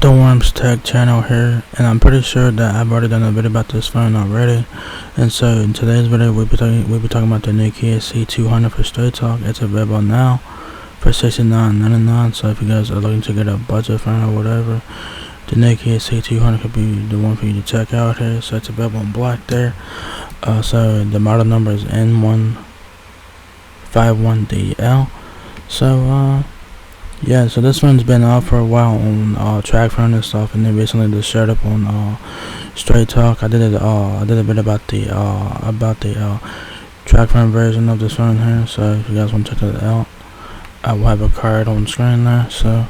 The Worms Tech channel here, and I'm pretty sure that I've already done a video about this phone already. And so in today's video we'll be talking about the Nokia C200 for Straight Talk. It's available now for $69.99. So if you guys are looking to get a budget phone or whatever, the Nokia C200 could be the one for you to check out here. So it's available in black there. So the model number is N151DL. So yeah, so this one's been out for a while on TracFone and stuff, and then recently just showed up on Straight Talk. I did a bit about the TracFone version of this phone here. So if you guys want to check it out, I will have a card on screen there. So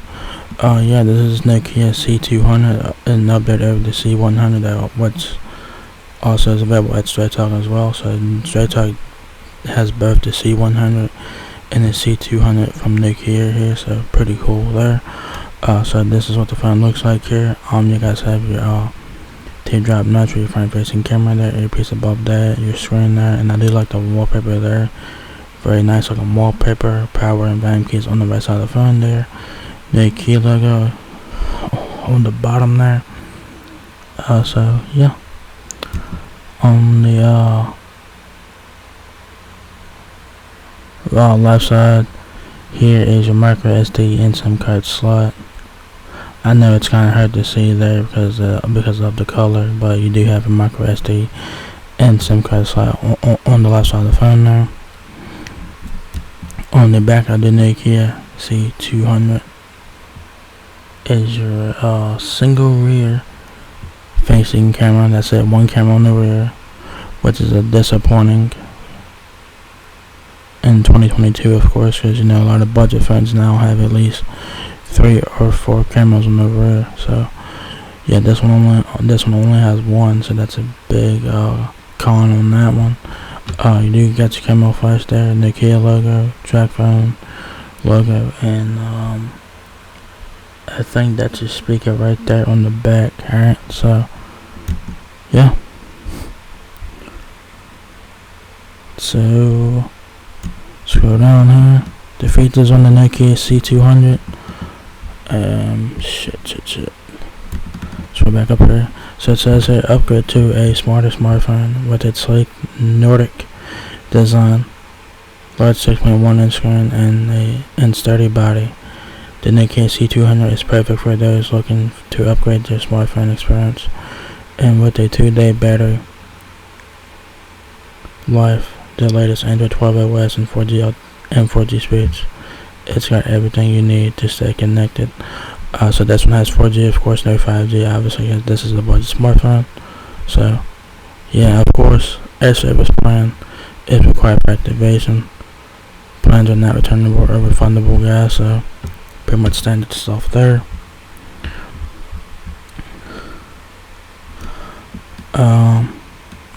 yeah, this is Nokia C200, an update over the C100 that which also is available at Straight Talk as well. So Straight Talk has both the C100 and the C200 from Nokia here, so pretty cool there. So this is what the phone looks like here. You guys have your teardrop notch for your front facing camera there, earpiece above that, your screen there, and I do like the wallpaper there. Very nice looking wallpaper. Power and volume keys on the right side of the phone there. Nokia logo on the bottom there. So yeah, on the left side here is your micro SD and SIM card slot. I know it's kind of hard to see there because of the color, but you do have a micro SD and SIM card slot on the left side of the phone there. On the back of the Nokia C200 is your single rear facing camera. That's it, one camera on the rear, which is a disappointing in 2022, of course, because you know a lot of budget phones now have at least 3 or 4 cameras on the rear. So yeah, this one only has one, so that's a big con on that one. You do get your camo flash there, Nokia logo, TracFone logo, and I think that's your speaker right there on the back. Alright, so yeah, so scroll down here. The features on the Nokia C200. Shit. Scroll back up here. So it says here, upgrade to a smarter smartphone with its sleek Nordic design, large 6.1 inch screen, and sturdy body. The Nokia C200 is perfect for those looking to upgrade their smartphone experience, and with a 2-day battery life, the latest Android 12 OS and 4G speeds. It's got everything you need to stay connected. So this one has 4G, of course, no 5G. Obviously, this is a budget smartphone. So yeah, of course, a service plan is required for activation. Plans are not returnable or refundable, guys. So pretty much standard stuff there.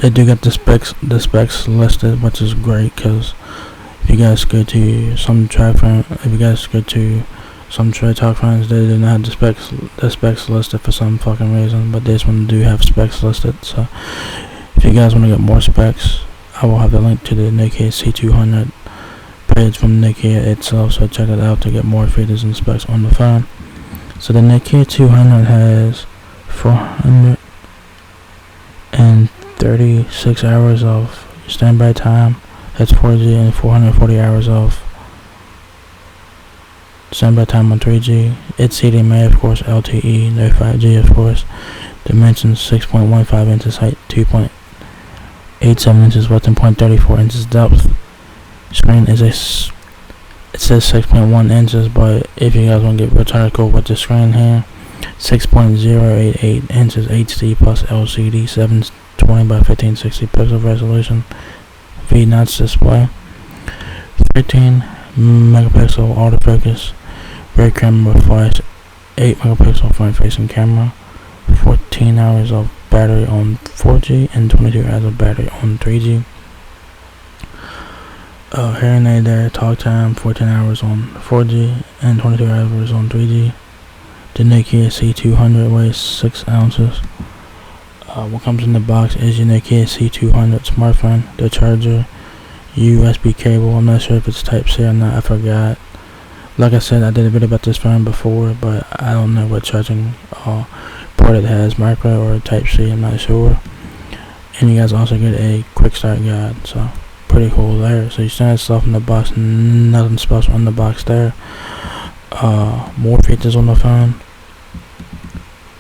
They do get the specs listed, which is great, because if you guys go to some TracFone, some Straight Talk phones, they do not have the specs listed for some fucking reason, but this one do have specs listed. So if you guys want to get more specs, I will have the link to the Nokia C200 page from Nokia itself, so check it out to get more features and specs on the phone. So the Nokia 200 has 436 hours of standby time. That's 4G, and 440 hours of standby time on 3G. It's CDMA, of course, LTE, no 5G, of course. Dimensions 6.15 inches height, 2.87 inches width, and 0.34 inches depth. Screen is it says 6.1 inches, but if you guys want to get real technical with the screen here, 6.088 inches HD plus LCD, 720 by 1560 pixel resolution, V-notch display, 13 megapixel autofocus, rear camera with flash, 8 megapixel front facing camera, 14 hours of battery on 4G, and 22 hours of battery on 3G. Hearing aid there, talk time, 14 hours on 4G and 22 hours on 3G. The Nokia C200 weighs 6 ounces. What comes in the box is your Nokia C200 smartphone, the charger, USB cable. I'm not sure if it's Type C or not, I forgot. Like I said, I did a video about this phone before, but I don't know what charging port it has, micro or Type-C, I'm not sure. And you guys also get a quick start guide, so pretty cool there. So you stand stuff in the box, nothing special in the box there. More features on the phone,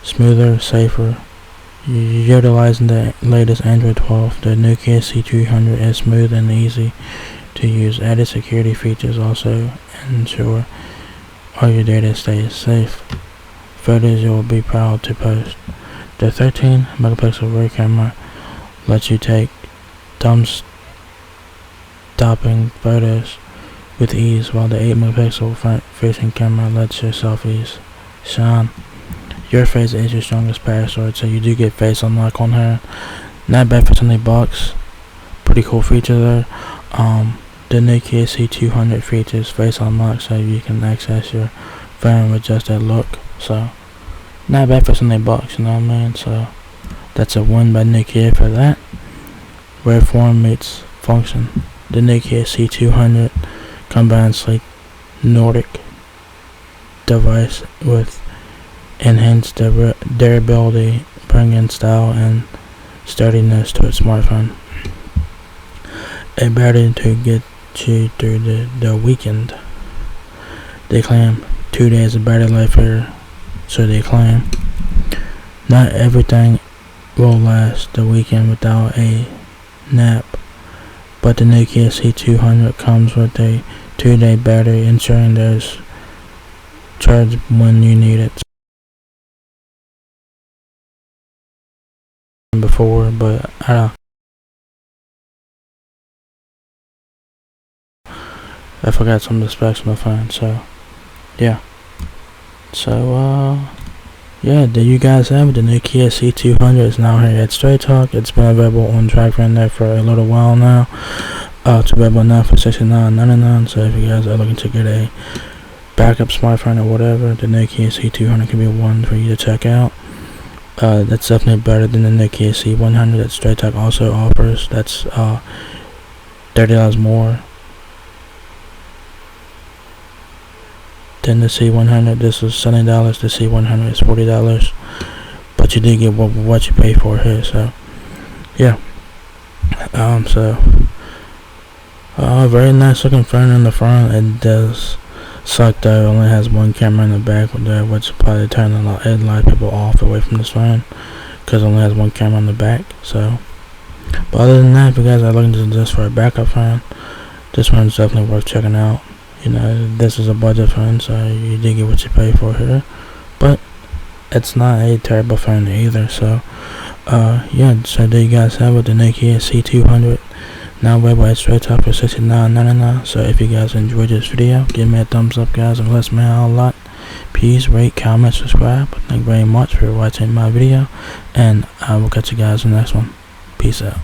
smoother, safer, utilizing the latest Android 12. The Nokia C200 is smooth and easy to use. Added security features also ensure all your data stays safe. Photos you will be proud to post. The 13 megapixel rear camera lets you take thumb-stopping photos with ease, while the 8 megapixel front-facing camera lets your selfies shine. Your face is your strongest password, so you do get face unlock on her. Not bad for $20. Pretty cool feature there. The Nokia C200 features face unlock, so you can access your phone with just that look. So not bad for $20, you know what I mean? So that's a win by Nokia for that. Where form meets function. The Nokia C200 combines sleek Nordic device with enhanced durability, bringing style and sturdiness to its smartphone. A battery to get you through the weekend. They claim 2 days of battery life here, so they claim. Not everything will last the weekend without a nap, but the Nokia C200 comes with a 2-day battery, ensuring there's charge when you need it. Before, but I forgot some of the specs on the phone, so yeah. So yeah, there you guys have it. The Nokia C200 is now here at Straight Talk. It's been available on TracFone there for a little while now. It's available now for $69.99. So if you guys are looking to get a backup smartphone or whatever, the Nokia C200 can be one for you to check out. That's definitely better than the Nokia C100 that Straight Talk also offers. That's $30 more than the C100. This is $70. The C100 is $40, but you do get what you pay for here. So yeah. Very nice looking phone in the front. It does suck though. It only has one camera in the back there, which probably turn a lot of people off away from this phone because it only has one camera in the back. So, but other than that, if you guys are looking to this for a backup phone, this one's definitely worth checking out. You know, this is a budget phone, so you do get what you pay for here, but it's not a terrible phone either. So yeah, so there you guys have it, the Nokia C200, now available at Straight Talk for $69.99. So if you guys enjoyed this video, give me a thumbs up, guys, and let's me out a lot. Please rate, comment, subscribe. Thank you very much for watching my video, and I will catch you guys in the next one. Peace out.